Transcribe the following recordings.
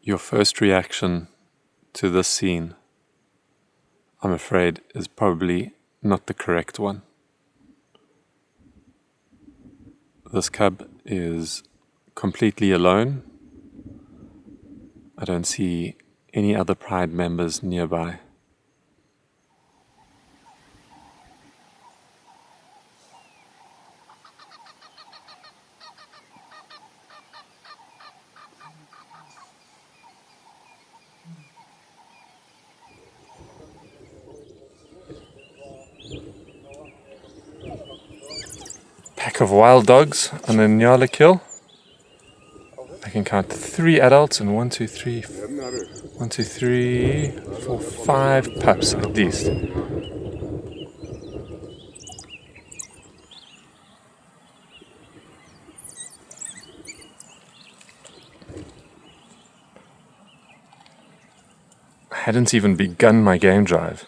Your first reaction to this scene, I'm afraid, is probably not the correct one. This cub is completely alone. I don't see any other pride members nearby. Pack of wild dogs on a Nyala kill. I can count 3 adults and 1, 2, 3, 4, 5 pups at least. I hadn't even begun my game drive,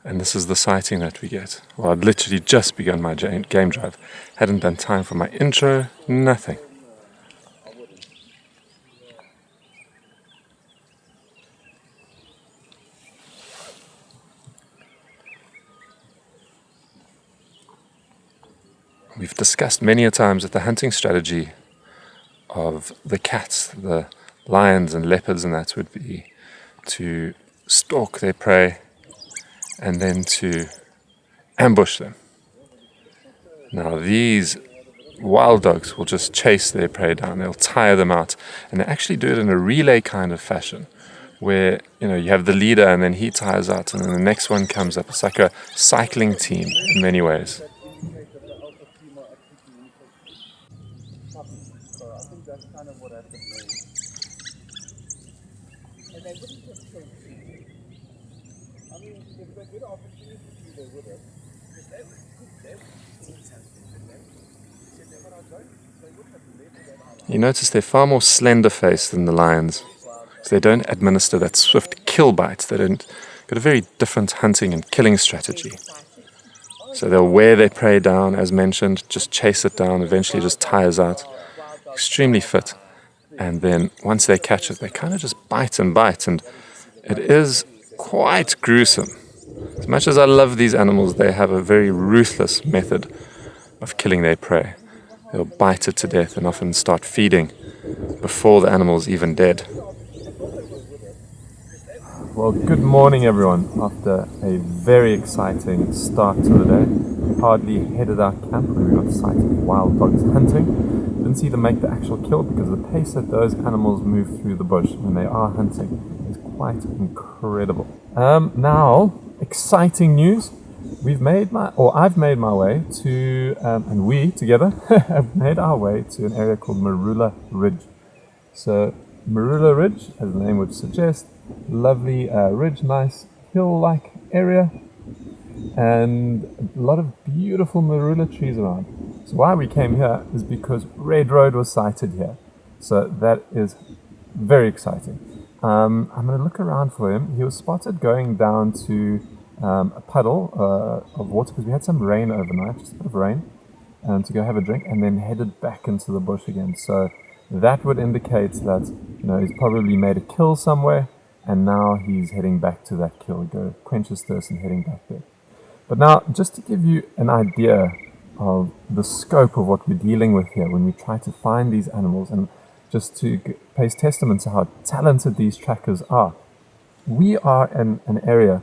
and this is the sighting that we get. Well, I'd literally just begun my game drive. Hadn't done time for my intro, nothing. We've discussed many a times that the hunting strategy of the cats, the lions and leopards and that would be to stalk their prey and then to ambush them. Now these wild dogs will just chase their prey down, they'll tire them out, and they actually do it in a relay kind of fashion where you have the leader and then he tires out and then the next one comes up. It's like a cycling team in many ways. You notice they're far more slender-faced than the lions. So they don't administer that swift kill bite. They don't got a very different hunting and killing strategy. So they'll wear their prey down, as mentioned, just chase it down, eventually just tires out. Extremely fit. And then once they catch it, they kind of just bite, and it is quite gruesome. As much as I love these animals, they have a very ruthless method of killing their prey. They'll bite it to death and often start feeding before the animal's even dead. Well, good morning everyone. After a very exciting start to the day, hardly headed out camp when we got sighted wild dogs hunting. Didn't see them make the actual kill because the pace that those animals move through the bush when they are hunting is quite incredible. Now, exciting news. I've made my way to, and we together have made our way to an area called Marula Ridge. So Marula Ridge, as the name would suggest, lovely ridge, nice hill-like area, and a lot of beautiful marula trees around. So why we came here is because Red Road was sighted here. So that is very exciting. I'm going to look around for him. He was spotted going down to a puddle of water because we had some rain overnight, just a bit of rain, to go have a drink, and then headed back into the bush again. So that would indicate that he's probably made a kill somewhere, and now he's heading back to that kill, go quench his thirst and heading back there. But now, just to give you an idea of the scope of what we're dealing with here when we try to find these animals, and just to pay testament to how talented these trackers are, we are in an area.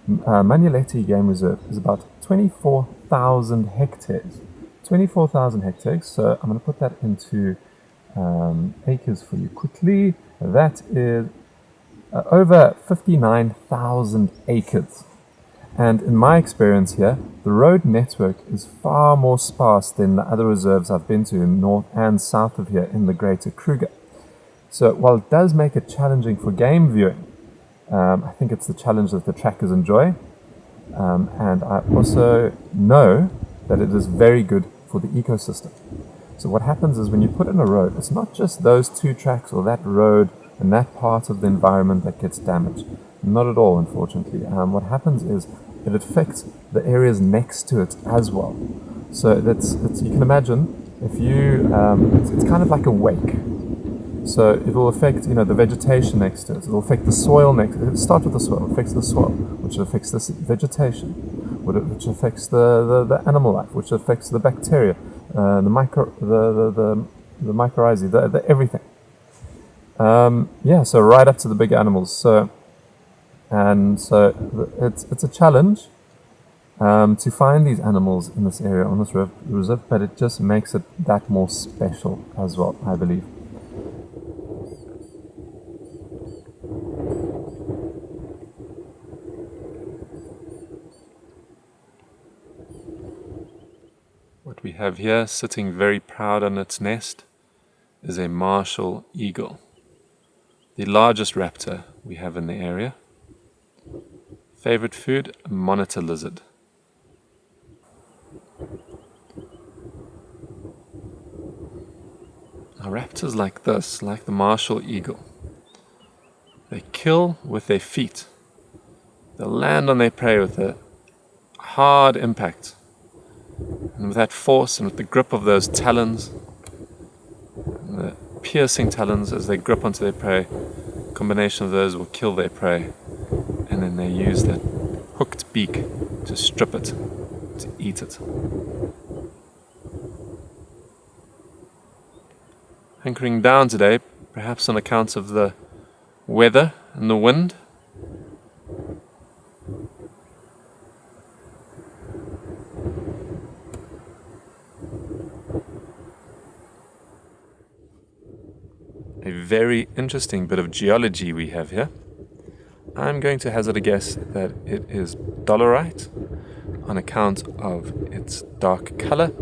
Manyeleti Game Reserve is about 24,000 hectares. 24,000 hectares, so I'm going to put that into acres for you quickly. That is over 59,000 acres. And in my experience here, the road network is far more sparse than the other reserves I've been to in north and south of here in the greater Kruger. So while it does make it challenging for game viewing, I think it's the challenge that the trackers enjoy, and I also know that it is very good for the ecosystem. So what happens is when you put in a road, it's not just those 2 tracks or that road and that part of the environment that gets damaged. Not at all, unfortunately. What happens is it affects the areas next to it as well. So you can imagine if you, it's kind of like a wake. So it will affect, the vegetation next to it. It will affect the soil next. It'll start with the soil. It affects the soil, which affects the vegetation, which affects the animal life, which affects the bacteria, the mycorrhizae, the everything. So right up to the big animals. So it's a challenge to find these animals in this area on this reserve, but it just makes it that more special as well, I believe. What we have here, sitting very proud on its nest, is a martial eagle, the largest raptor we have in the area. Favorite food, a monitor lizard. Now raptors like this, like the martial eagle, they kill with their feet. They'll land on their prey with a hard impact. And with that force and with the grip of those talons, and the piercing talons as they grip onto their prey, a combination of those will kill their prey. And then they use that hooked beak to strip it, to eat it. Hunkering down today, perhaps on account of the weather and the wind. A very interesting bit of geology we have here. I'm going to hazard a guess that it is dolerite on account of its dark color.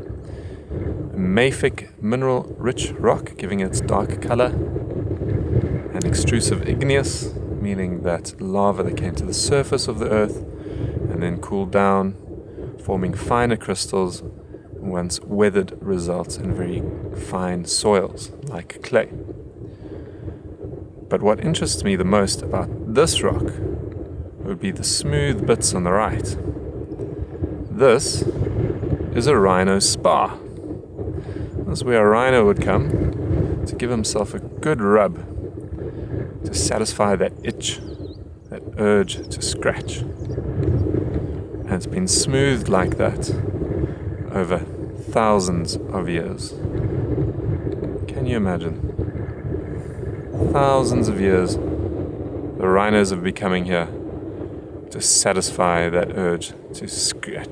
A mafic mineral-rich rock, giving it its dark color. An extrusive igneous, meaning that lava that came to the surface of the earth and then cooled down, forming finer crystals, once weathered results in very fine soils, like clay. But what interests me the most about this rock would be the smooth bits on the right. This is a rhino spar. This is where a rhino would come to give himself a good rub, to satisfy that itch, that urge to scratch. And it's been smoothed like that over thousands of years. Can you imagine? Thousands of years, the rhinos have been coming here to satisfy that urge to scratch.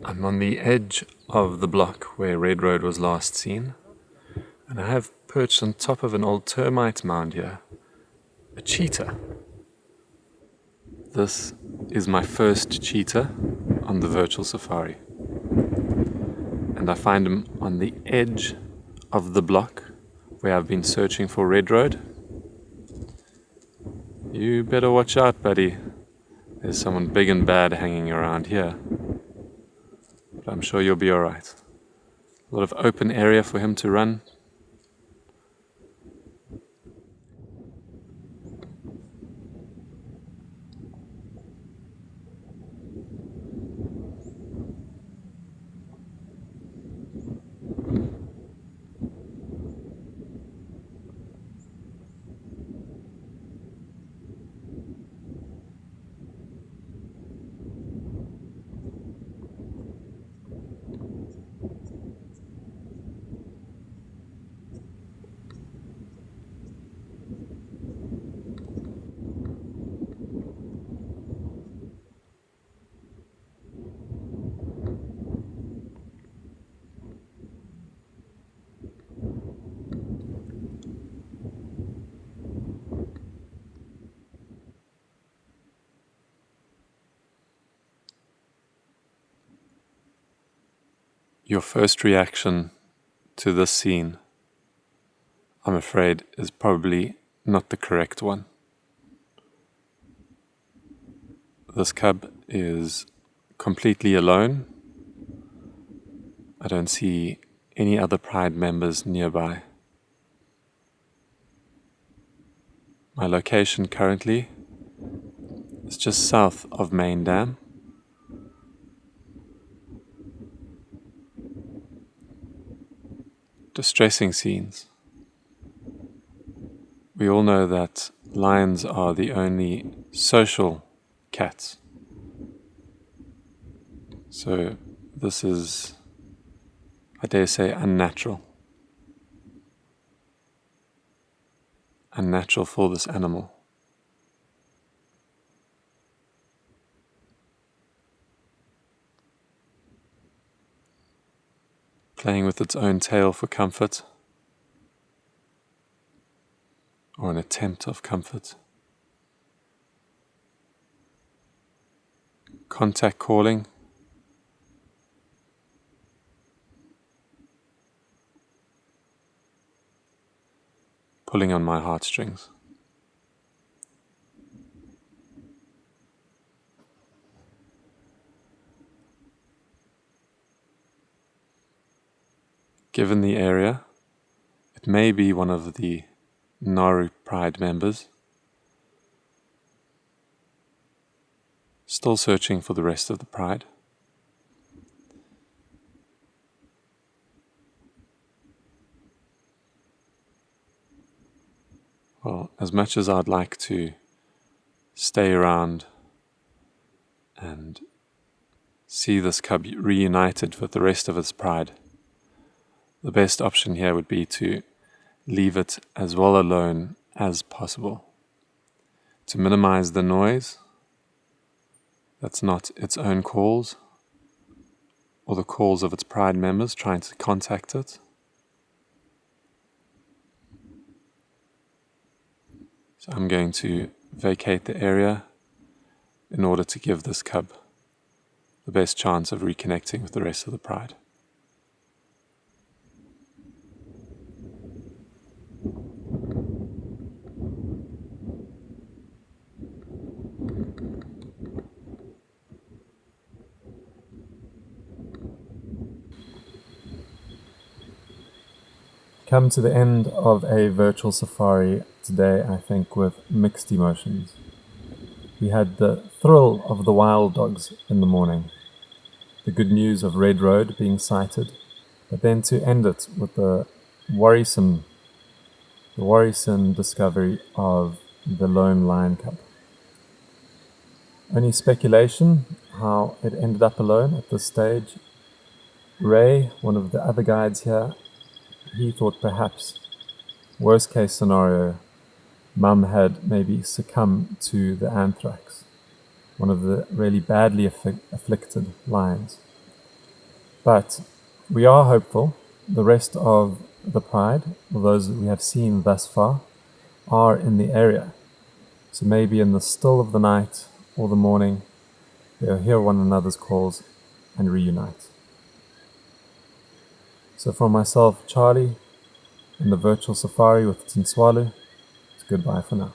I'm on the edge of the block where Red Road was last seen, and I have perched on top of an old termite mound here, a cheetah. This is my first cheetah on the virtual safari, and I find him on the edge of the block where I've been searching for Red Road. You better watch out, buddy. There's someone big and bad hanging around here. But I'm sure you'll be alright. A lot of open area for him to run. Your first reaction to this scene, I'm afraid, is probably not the correct one. This cub is completely alone. I don't see any other pride members nearby. My location currently is just south of Main Dam. Distressing scenes. We all know that lions are the only social cats. So this is, I dare say, unnatural. Unnatural for this animal. Playing with its own tail for comfort, or an attempt of comfort. Contact calling. Pulling on my heartstrings. Given the area, it may be one of the Nauru Pride members. Still searching for the rest of the Pride. Well, as much as I'd like to stay around and see this cub reunited with the rest of its Pride, the best option here would be to leave it as well alone as possible, to minimize the noise that's not its own calls or the calls of its Pride members trying to contact it. So I'm going to vacate the area in order to give this cub the best chance of reconnecting with the rest of the Pride. Come to the end of a virtual safari today, I think, with mixed emotions. We had the thrill of the wild dogs in the morning, the good news of Red Road being sighted, but then to end it with the worrisome discovery of the lone lion cub. Only speculation how it ended up alone at this stage. Ray, one of the other guides here, he thought perhaps, worst case scenario, Mum had maybe succumbed to the anthrax, one of the really badly afflicted lions. But we are hopeful. The rest of the Pride, or those that we have seen thus far, are in the area. So maybe in the still of the night or the morning, they'll hear one another's calls and reunite. So from myself, Charlie, in the virtual safari with Tinswalu, it's goodbye for now.